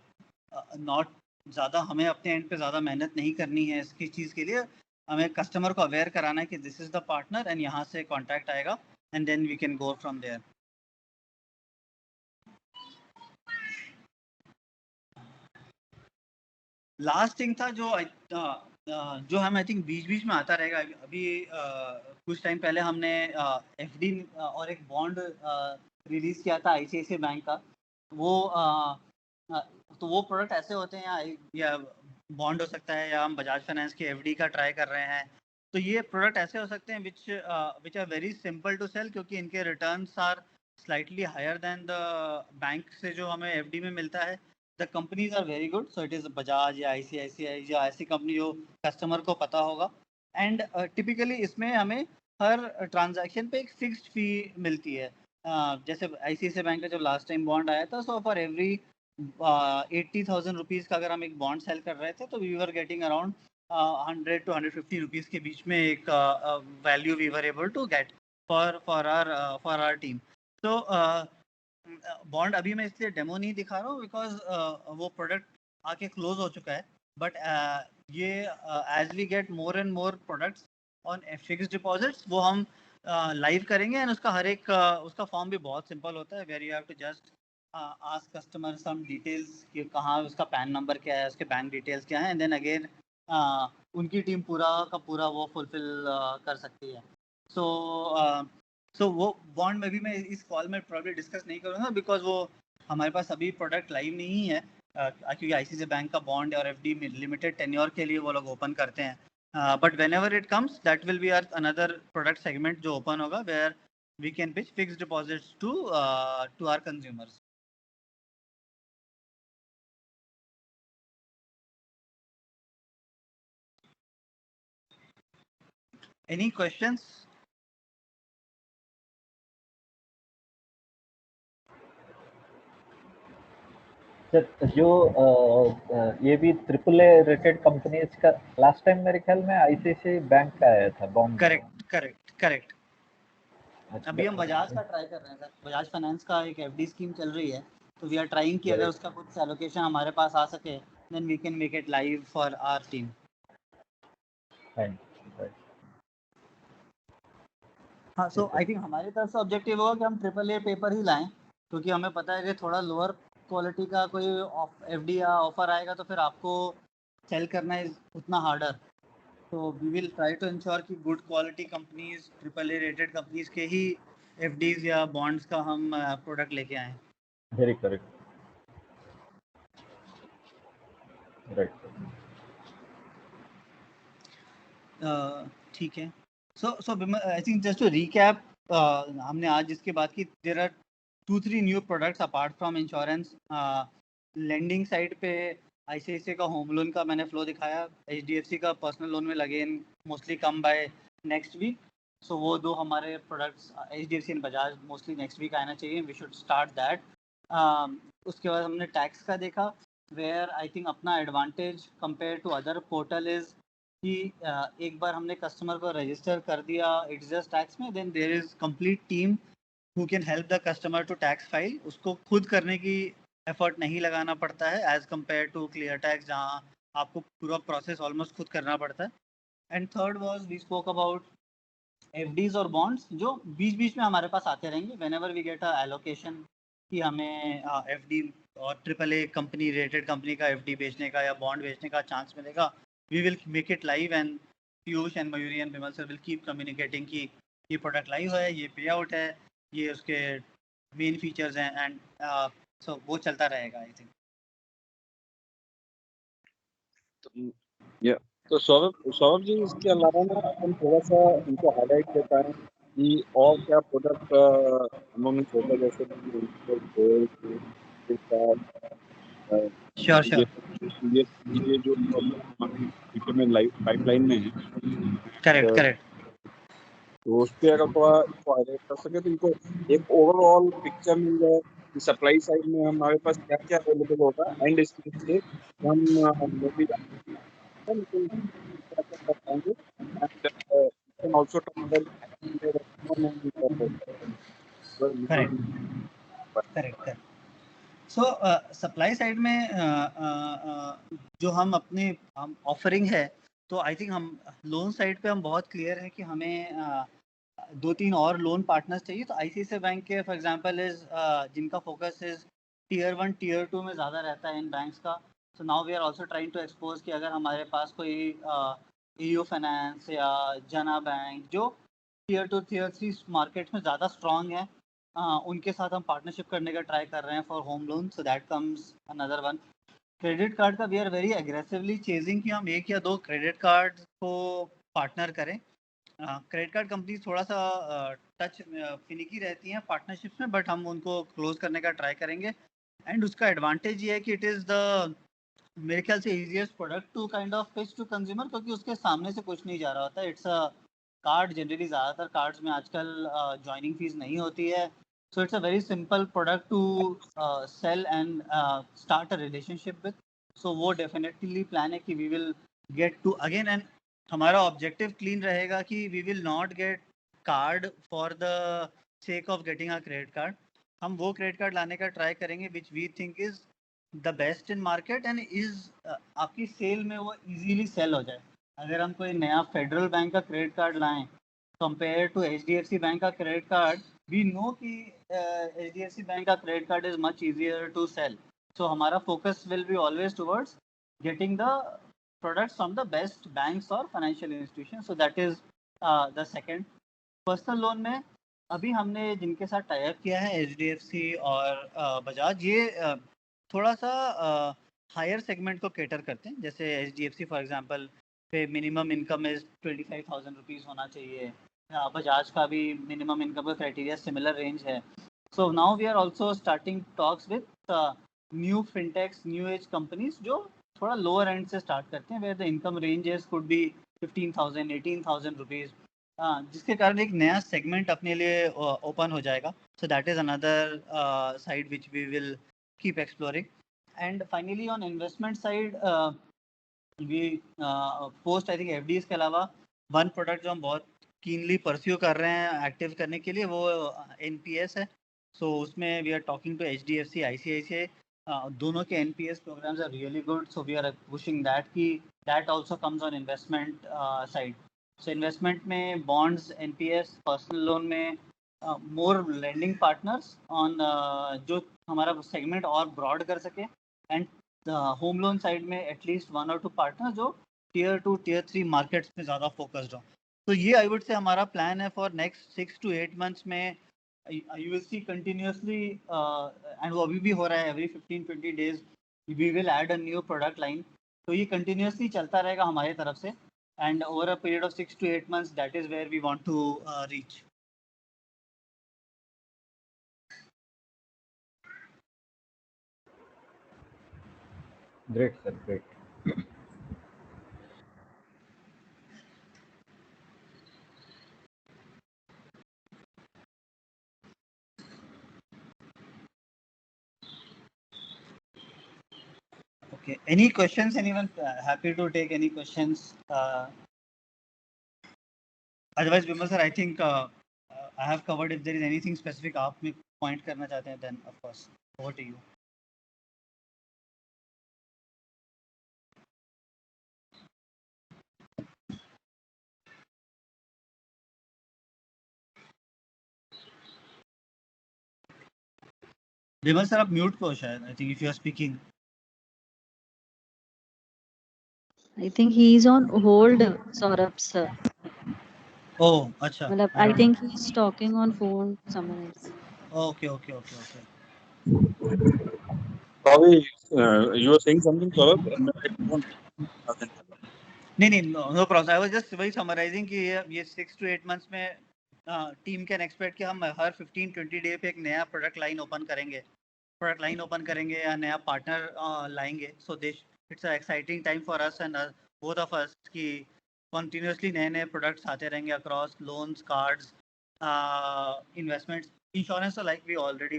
not ज़्यादा हमें अपने एंड पे ज़्यादा मेहनत नहीं करनी है इसकी चीज़ के लिए, हमें कस्टमर को अवेयर कराना है कि this is the partner and यहाँ से कॉन्टैक्ट आएगा and then we can go from there. Last thing था जो हम आई थिंक बीच बीच में आता रहेगा, अभी कुछ टाइम पहले हमने एफडी और एक बॉन्ड रिलीज किया था आईसीआईसीआई बैंक का। वो तो वो प्रोडक्ट ऐसे होते हैं, या बॉन्ड हो सकता है, या हम बजाज फाइनेंस की एफडी का ट्राई कर रहे हैं। तो ये प्रोडक्ट ऐसे हो सकते हैं which are very simple to sell, क्योंकि इनके returns are slightly higher than the bank से जो हमें एफडी में मिलता है। The companies are very good, so it is Bajaj या आईसीआईसीआई या ऐसी कंपनी जो कस्टमर को पता होगा। एंड टिपिकली इसमें हमें हर ट्रांजैक्शन पे एक फिक्स्ड फी मिलती है। जैसे आईसीआईसीआई बैंक का जब लास्ट टाइम बॉन्ड आया था, सो फॉर एवरी 80,000 रुपीज़ का अगर हम एक बॉन्ड सेल कर रहे थे, तो we were getting around 100 to 150 rupees के बीच में एक value we were able to get for our team. तो बॉन्ड अभी मैं इसलिए डेमो नहीं दिखा रहा हूँ बिकॉज वो प्रोडक्ट आके क्लोज हो चुका है, बट ये as we get more and more products on fixed deposits, वो हम लाइव करेंगे। एंड उसका हर एक उसका फॉर्म भी बहुत सिंपल होता है, where you have to just ask customer some details कि कहाँ उसका पैन नंबर क्या है, उसके बैंक डिटेल्स क्या है, एंड देन अगेन उनकी टीम पूरा का पूरा वो फुलफिल कर सकती है। सो वो बॉन्ड में भी मैं इस कॉल में प्रॉब्लम डिस्कस नहीं करूँगा, बिकॉज वो हमारे पास अभी प्रोडक्ट लाइव नहीं है, क्योंकि आईसीआईसीआई बैंक का बॉन्ड और एफडी में लिमिटेड टेन्योर के लिए वो लोग ओपन करते हैं। But whenever it comes that will be are another product segment जो ओपन होगा, where we can pitch fixed deposits to our consumers. Any questions? Sir जो ये भी AAA रेटेड कंपनीज का लास्ट टाइम मेरे ख्याल में आईसीआईसीआई बैंक का आया था बॉन्ड। करेक्ट। अभी हम बजाज का ट्राई कर रहे हैं सर, बजाज फाइनेंस का एक एफडी स्कीम चल रही है, तो वी आर ट्राइंग कि अगर उसका कुछ एलोकेशन हमारे पास आ सके, then we can make it live for our team. हाँ, सो आई थिंक हमारी तरफ से ऑब्जेक्टिव होगा कि हम AAA पेपर ही लाएं, क्योंकि हमें पता है कि थोड़ा लोअर क्वालिटी का कोई एफडी या ऑफर आएगा तो फिर आपको सेल करना इज उतना हार्डर। तो we will try to ensure कि good quality companies, AAA rated companies के ही एफडीज या बॉन्ड्स का हम प्रोडक्ट लेके आएँ। Very correct, right. ठीक है। So I think just to recap, हमने आज जिसकी बात की, there are 2-3 new products apart from insurance. Lending side पे आईसीआईसीआई का होम लोन का मैंने फ्लो दिखाया, एचडीएफसी का पर्सनल लोन में लगे in mostly come by next week. So वो दो हमारे products HDFC and Bajaj mostly next week आना चाहिए, वी शुड स्टार्ट दैट। उसके बाद हमने टैक्स का देखा, वेयर आई थिंक अपना advantage compare to other portal is कि एक बार हमने कस्टमर को रजिस्टर कर दिया इट्स जस्ट टैक्स में, then there is complete team who can help the customer to tax file. उसको खुद करने की एफर्ट नहीं लगाना पड़ता है as compare to clear tax, जहाँ आपको पूरा प्रोसेस ऑलमोस्ट खुद करना पड़ता है। And third was we spoke about FDs और बॉन्ड्स, जो बीच बीच में हमारे पास आते रहेंगे whenever we get a allocation कि हमें एफडी और AAA कंपनी रेटेड कंपनी का एफडी बेचने का या बॉन्ड बेचने का चांस मिलेगा, we will make it live, and Piyush and Mayuri and Bimal sir will keep communicating कि ये प्रोडक्ट लाइव है, ये पे आउट है, ये उसके मेन फीचर्स हैं, एंड सो वो चलता रहेगा आई थिंक। तो सौरभ जी, इसके अलावा ना हम थोड़ा सा इनको हाईलाइट कर पाए कि और क्या प्रोडक्ट हम लोगों ने सोचा, जैसे श्योर श्योर, ये जो हमारी फ्यूचर में लाइव पाइपलाइन में है, करेक्ट करेक्ट। तो उस पर अगर थोड़ा इसको हाईलाइट कर सके तो इनको एक ओवरऑल पिक्चर मिल जाए कि सप्लाई साइड में हमारे पास क्या क्या अवेलेबल होगा, एंड स्टेज से हम मोदी लेकिन क्या क्या कर पाएंगे, and can also talk correct correct correct. So supply side में जो हम अपने ऑफरिंग है, तो आई थिंक हम लोन साइड पे हम बहुत क्लियर है कि हमें 2-3 और लोन पार्टनर्स चाहिए। तो आईसीआईसीआई बैंक के फॉर एग्जांपल इज जिनका फोकस इज टियर 1 टियर 2 में ज़्यादा रहता है इन बैंक्स का। So now we are also trying to expose कि अगर हमारे पास कोई ईयू फाइनेंस या जना बैंक जो टियर 2 टियर 3 मार्केट में ज़्यादा स्ट्रॉन्ग है, उनके साथ हम पार्टनरशिप करने का ट्राई कर रहे हैं for home loan. So that comes another one. Credit card का we are very aggressively chasing कि हम 1 या 2 क्रेडिट कार्ड को पार्टनर करें। क्रेडिट कार्ड कंपनीज थोड़ा सा टच फिनिकी रहती हैं पार्टनरशिप्स में, बट हम उनको क्लोज करने का ट्राई करेंगे। एंड उसका एडवांटेज ये है कि इट इज़ द मेरे ख्याल से easiest product to kind of pitch to consumer, क्योंकि उसके सामने से कुछ नहीं जा रहा होता। इट्स अ कार्ड, जनरली ज़्यादातर कार्ड्स में आजकल ज्वाइनिंग फीस नहीं होती है। So it's a very simple product to sell and start a relationship with. So वो डेफिनेटली प्लान है कि we will get to again, and हमारा ऑब्जेक्टिव क्लीन रहेगा कि we will not get card for the sake of getting a credit card. हम वो क्रेडिट कार्ड लाने का ट्राई करेंगे which we think is the best in market and is आपकी सेल में वो इजीली सेल हो जाए। अगर हम कोई नया फेडरल बैंक का क्रेडिट कार्ड लाएं कंपेयर टू एचडीएफसी बैंक का क्रेडिट कार्ड, वी नो कि एचडीएफसी बैंक का credit card is much easier to sell. So हमारा focus will be always towards getting the products from the best banks or financial institutions. So that is the second. Personal loan में अभी हमने जिनके साथ टाई अप किया है एचडीएफसी और बजाज, ये थोड़ा सा हायर सेगमेंट को केटर करते हैं। जैसे एचडीएफसी फॉर एग्जांपल पे मिनिमम इनकम इज 25,000 रुपीज़ होना चाहिए। बजाज का भी मिनिमम इनकम का क्राइटेरिया सिमिलर रेंज है। So now we are also starting talks with new fintechs, new age companies जो थोड़ा लोअर एंड से स्टार्ट करते हैं, where the income ranges could be 15,000 18,000 rupees, जिसके कारण एक नया सेगमेंट अपने लिए ओपन हो जाएगा। So that is another side which we will keep exploring. And finally on investment side we post I think FDs के अलावा वन प्रोडक्ट जो हम बहुत कीनली परस्यू कर रहे हैं एक्टिव करने के लिए, वो एनपीएस है। सो उसमें we are talking to HDFC, ICICI, दोनों के NPS programs are really good. So we are pushing that कि that also comes on investment side. So investment में बॉन्ड्स, एनपीएस, पर्सनल लोन में मोर लेंडिंग पार्टनर्स ऑन जो हमारा सेगमेंट और ब्रॉड कर सके। एंड होम लोन साइड में एटलीस्ट 1 और 2 पार्टनर जो टियर 2 टियर 3 मार्केट्स में ज़्यादा फोकस्ड हो। तो ये आई वुड से हमारा प्लान है फॉर नेक्स्ट 6 to 8 months में। You will see continuously, and वो अभी भी हो रहा है, every 15-20 days we will add a new product line. तो ये कंटिन्यूसली चलता रहेगा हमारी तरफ से, and over a period of 6 to 8 months that is where we want to reach. Great, sir. Great. Okay, any questions? Anyone happy to take any questions? Otherwise, Vimal sir, I think I have covered. If there is anything specific आप में point करना चाहते हैं, then of course over to you. Vimal sir, आप mute को शायद. I think if you are speaking. I think he is on hold, Saurabh sir. ओह अच्छा, मतलब I I don't think he's talking on phone to someone else. know. Okay. Probably you were saying something, Saurabh. मेरा एक phone आता है। नहीं, no problem. I was just वही समराइजिंग कि ये 6 to 8 मंथ्स में टीम कैन एक्सपेक्ट कि हम हर 15-20 डे पे एक नया प्रोडक्ट लाइन ओपन करेंगे या नया पार्टनर लाएंगे। So this it's a exciting time for us and both of us कि कंटिन्यूअसली नए प्रोडक्ट्स आते रहेंगे across loans, cards, investments, insurance. तो like we already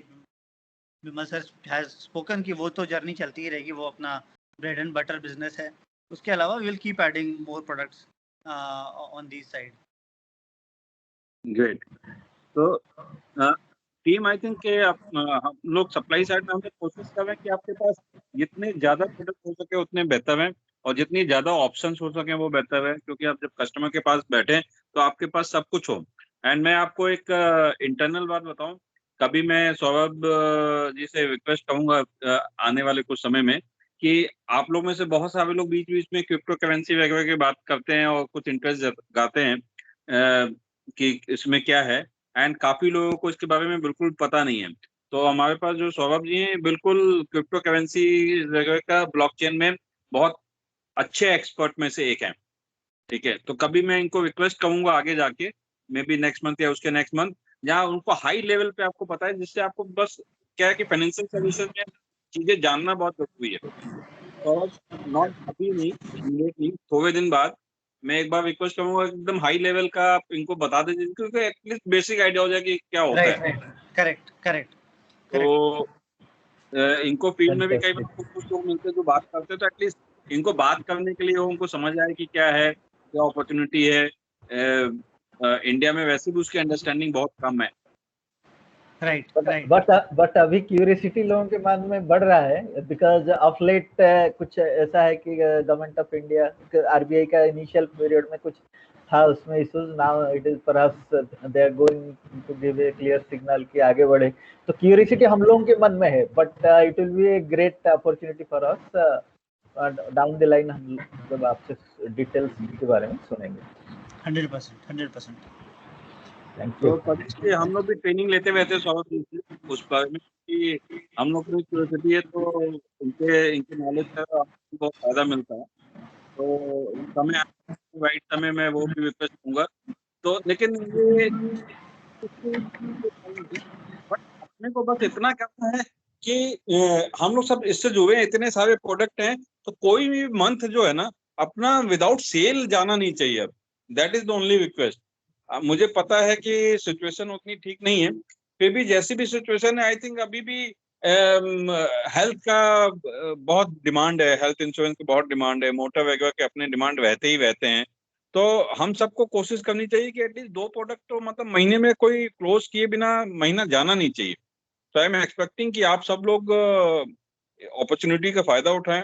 Vimal sir has spoken कि वो तो जर्नी चलती ही रहेगी, वो अपना ब्रेड एंड बटर बिजनेस है। उसके अलावा we will keep adding more products on this side. Great. तो टीम आई थिंक के हम लोग सप्लाई साइड में हमें कोशिश कर रहे हैं कि आपके पास जितने ज्यादा प्रोडक्ट हो सके उतने बेहतर हैं और जितनी ज्यादा ऑप्शंस हो सके वो बेहतर है, क्योंकि आप जब कस्टमर के पास बैठे तो आपके पास सब कुछ हो। एंड मैं आपको एक इंटरनल बात बताऊं, कभी मैं सौरभ जी से रिक्वेस्ट करूंगा आने वाले कुछ समय में कि आप लोग में से बहुत सारे लोग बीच बीच में क्रिप्टो करेंसी वगैरह की बात करते हैं और कुछ इंटरेस्ट जताते हैं कि इसमें क्या है, एंड काफी लोगों को इसके बारे में बिल्कुल पता नहीं है। तो हमारे पास जो सौरभ जी हैं बिल्कुल क्रिप्टो करेंसी वगैरह का ब्लॉकचेन में बहुत अच्छे एक्सपर्ट में से एक है। ठीक है, तो कभी मैं इनको रिक्वेस्ट करूंगा आगे जाके, मे बी नेक्स्ट मंथ या उसके नेक्स्ट मंथ, जहाँ उनको हाई लेवल पे आपको पता है, जिससे आपको बस क्या है कि फाइनेंशियल सर्विसेज में चीजें जानना बहुत जरूरी है। और नॉट अभी नहीं, इमीडिएटली थोड़े दिन बाद मैं एक बार रिक्वेस्ट करूंगा एकदम हाई लेवल का आप इनको बता दीजिए, क्योंकि एटलीस्ट बेसिक आइडिया हो जाए कि क्या होता है। Right, correct. तो इनको फील्ड में भी कई बार कुछ लोग मिलते हैं जो बात करते हैं, तो एटलीस्ट इनको बात करने के लिए उनको समझ आए कि क्या है, क्या अपॉर्चुनिटी है। इंडिया में वैसे भी उसकी अंडरस्टैंडिंग बहुत कम है। बट अभी क्यूरियोसिटी लोगों के मन में बढ़ रहा है, बिकॉज ऑफ लेट कुछ ऐसा है कि गवर्नमेंट ऑफ इंडिया, आरबीआई का इनिशियल पीरियड में कुछ था उसमें issues, now it is perhaps they are going to give a clear signal कि आगे बढ़े। तो क्यूरियोसिटी हम लोगों के मन में है, but it will be a great opportunity for us down the line. हम जब आपसे डिटेल्स के बारे में सुनेंगे 100%। तो कभी हम लोग भी ट्रेनिंग लेते रहते हैं उस बारे में कि हम लोग को क्यूरियोसिटी है, तो इनके नॉलेज का बहुत फायदा मिलता है। तो समय राइट समय में वो भी रिक्वेस्ट करूंगा। तो लेकिन ये बट अपने को बस इतना करना है कि हम लोग सब इससे जुड़े हैं, इतने सारे प्रोडक्ट हैं, तो कोई भी मंथ जो है ना अपना विदाउट सेल जाना नहीं चाहिए। अब that is the only request. मुझे पता है कि सिचुएशन उतनी ठीक नहीं है, फिर भी जैसी भी सिचुएशन है, आई थिंक अभी भी हेल्थ का बहुत डिमांड है, हेल्थ इंश्योरेंस की बहुत डिमांड है, मोटर वगैरह के अपने डिमांड रहते हैं। तो हम सबको कोशिश करनी चाहिए कि एटलीस्ट 2 प्रोडक्ट तो मतलब महीने में कोई क्लोज किए बिना महीना जाना नहीं चाहिए। तो आई एम एक्सपेक्टिंग कि आप सब लोग अपॉर्चुनिटी का फायदा उठाएं।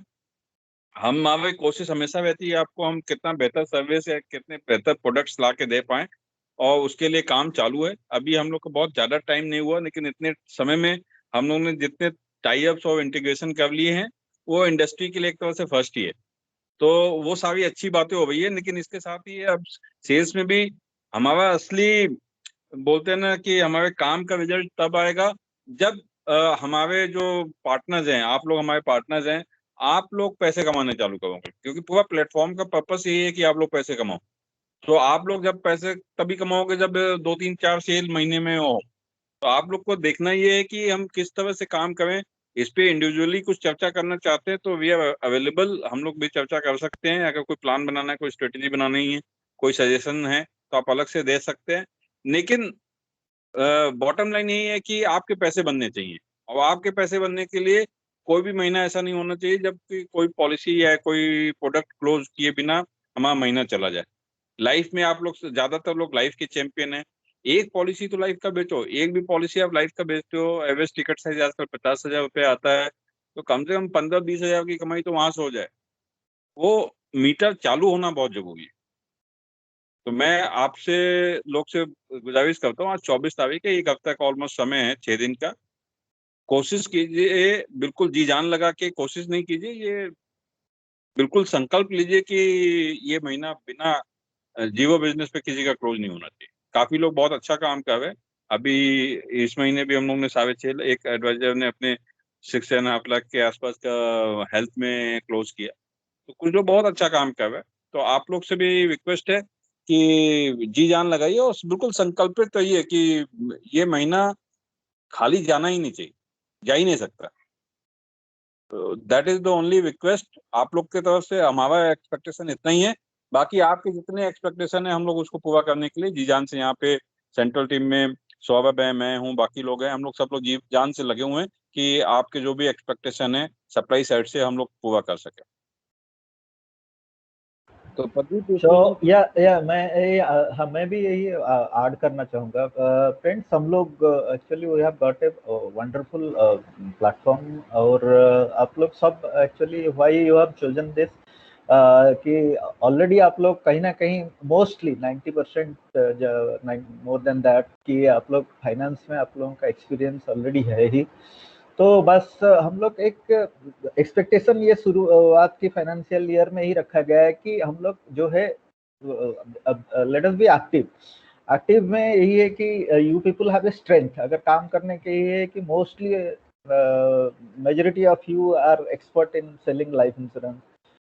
हमारी कोशिश हमेशा रहती है आपको हम कितना बेहतर सर्विस या कितने बेहतर प्रोडक्ट्स ला के दे पाएं, और उसके लिए काम चालू है। अभी हम लोग को बहुत ज्यादा टाइम नहीं हुआ, लेकिन इतने समय में हम लोगों ने जितने टाई अप्स और इंटीग्रेशन कर लिए हैं वो इंडस्ट्री के लिए एक तरह से फर्स्ट ही है। तो वो सारी अच्छी बातें हो रही है, लेकिन इसके साथ ही अब सेल्स में भी हमारा असली बोलते हैं ना कि हमारे काम का रिजल्ट तब आएगा जब हमारे जो पार्टनर्स हैं, आप लोग हमारे पार्टनर्स हैं, आप लोग पैसे कमाने चालू करोगे, क्योंकि पूरा प्लेटफॉर्म का पर्पस यही है कि आप लोग पैसे कमाओ। तो आप लोग जब पैसे तभी कमाओगे जब 2-3-4 सेल महीने में हो। तो आप लोग को देखना ये है कि हम किस तरह से काम करें। इस पे इंडिविजुअली कुछ चर्चा करना चाहते हैं तो वी आर अवेलेबल, हम लोग भी चर्चा कर सकते हैं। अगर कोई प्लान बनाना है, कोई स्ट्रेटेजी बनानी है, कोई सजेशन है तो आप अलग से दे सकते हैं। लेकिन बॉटम लाइन यही है कि आपके पैसे बनने चाहिए, और आपके पैसे बनने के लिए कोई भी महीना ऐसा नहीं होना चाहिए जबकि कोई पॉलिसी या कोई प्रोडक्ट क्लोज किए बिना हमारा महीना चला जाए। लाइफ में आप लोग ज्यादातर लोग लाइफ के चैंपियन हैं। एक पॉलिसी तो लाइफ का बेचो, एक भी पॉलिसी आप लाइफ का बेचते हो, एवरेज टिकट साइज आजकल 50,000 रुपये आता है, तो कम से कम 15-20 हजार की कमाई तो वहां से हो जाए। वो मीटर चालू होना बहुत जरूरी है। तो मैं आपसे लोग से गुजारिश करता हूँ, आज 24 तारीख है, 1 हफ्ता का ऑलमोस्ट समय है, 6 दिन का। कोशिश कीजिए, बिल्कुल जी जान लगा के कोशिश नहीं कीजिए, ये बिल्कुल संकल्प लीजिए कि ये महीना बिना जीरो बिजनेस पे किसी का क्लोज नहीं होना चाहिए। काफी लोग बहुत अच्छा काम कर रहे हैं। अभी इस महीने भी हम लोग ने 6.5 एक एडवाइजर ने अपने 6.5 लाख के आसपास का हेल्थ में क्लोज किया। तो कुछ लोग बहुत अच्छा काम कर रहे हैं। तो आप लोग से भी रिक्वेस्ट है कि जी जान लगाइए और बिल्कुल संकल्पित रहिए कि ये महीना खाली जाना ही नहीं चाहिए, जा ही नहीं सकता। That is the only request आप लोग की तरफ से। हमारा एक्सपेक्टेशन इतना ही है, बाकी आपके जितने एक्सपेक्टेशन है हम लोग उसको पूरा करने के लिए जी जान से, यहाँ पे सेंट्रल टीम में सौरभ है, मैं हूँ, बाकी लोग हैं, हम लोग सब लोग जी जान से लगे हुए हैं कि आपके जो भी एक्सपेक्टेशन है सप्लाई साइड से हम लोग पूरा कर सके। तो प्रदीप So या मैं भी यही ऐड करना चाहूँगा। फ्रेंड्स, हम लोग actually we have got a wonderful platform, और आप लोग सब actually why you have chosen this, कि ऑलरेडी आप लोग कहीं ना कहीं मोस्टली 90% मोर देन दैट कि आप लोग फाइनेंस में आप लोगों का एक्सपीरियंस ऑलरेडी है ही। तो बस हम लोग एक एक्सपेक्टेशन ये शुरुआत की फाइनेंशियल ईयर में ही रखा गया है कि हम लोग जो है let us be active. Active में यही है कि you people have a strength अगर काम करने के लिए, कि mostly majority of you are expert in selling life insurance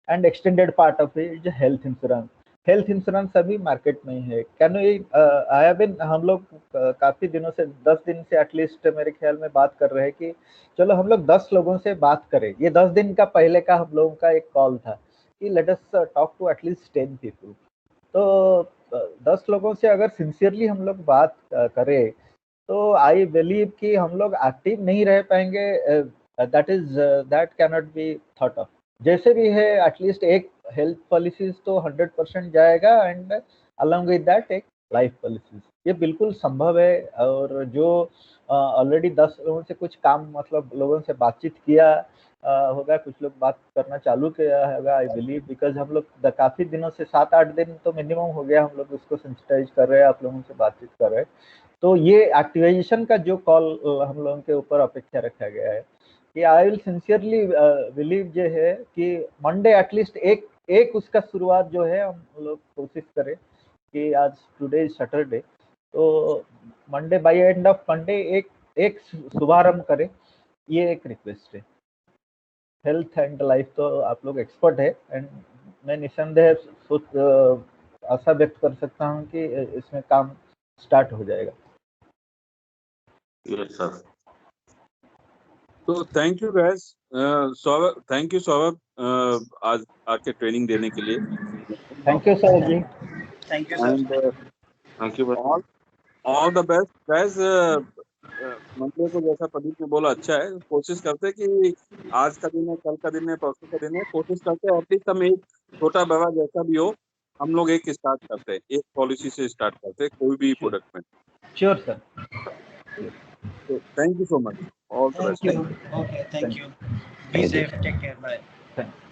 and extended part of it is health insurance. Health insurance अभी मार्केट में ही है। Can you I have been, हम लोग काफी दिनों से 10 दिन से एटलीस्ट मेरे ख्याल में बात कर रहे हैं कि चलो हम लोग 10 लोगों से बात करें। ये 10 दिन का पहले का हम लोगों का एक कॉल था कि let us talk to at least 10 people. तो 10 लोगों से अगर सिंसियरली हम लोग बात करें तो आई बिलीव कि हम लोग एक्टिव नहीं रह पाएंगे। That can not be thought of. जैसे भी है एटलीस्ट एक हेल्थ पॉलिसीज तो 100% जाएगा, एंड अलॉन्ग विद दैट एक लाइफ पॉलिसीज, ये बिल्कुल संभव है। और जो ऑलरेडी 10 लोगों से कुछ काम, मतलब लोगों से बातचीत किया होगा, कुछ लोग बात करना चालू किया होगा, आई बिलीव, बिकॉज हम लोग काफी दिनों से 7-8 दिन तो मिनिमम हो गया हम लोग उसको सेंसिटाइज कर रहे हैं, आप लोगों से बातचीत कर रहे हैं। तो ये एक्टिवाइजेशन का जो कॉल हम लोगों के ऊपर अपेक्षा रखा गया है कि आई विल सिंसियरली बिलीव जो है कि मंडे एटलीस्ट एक उसका शुरुआत जो है हम लोग कोशिश करें कि आज टुडे इज सैटरडे, तो Monday by end of Monday एक शुभारंभ करें, ये एक रिक्वेस्ट है। हेल्थ एंड लाइफ तो आप लोग एक्सपर्ट है, एंड मैं निसंदेह आशा व्यक्त कर सकता हूँ कि इसमें काम स्टार्ट हो जाएगा। Yes sir. तो thank you guys. Saurabh, thank you Saurabh आज आके ट्रेनिंग देने के लिए। Thank you sir ji. Thank you sir. Thank you. All the best guys. Monday को जैसा प्रदीप ने बोला अच्छा है, कोशिश करते कि आज का दिन है, कल का दिन है, परसों का दिन है, कोशिश करते एटलीस्ट हम एक छोटा बड़ा जैसा भी हो हम लोग एक स्टार्ट करते हैं, एक पॉलिसी से स्टार्ट करते हैं कोई भी प्रोडक्ट में। Sure sir. तो thank you so much, all the best. Thank you. Okay, thank you. Be safe, take care, bye. Thank you.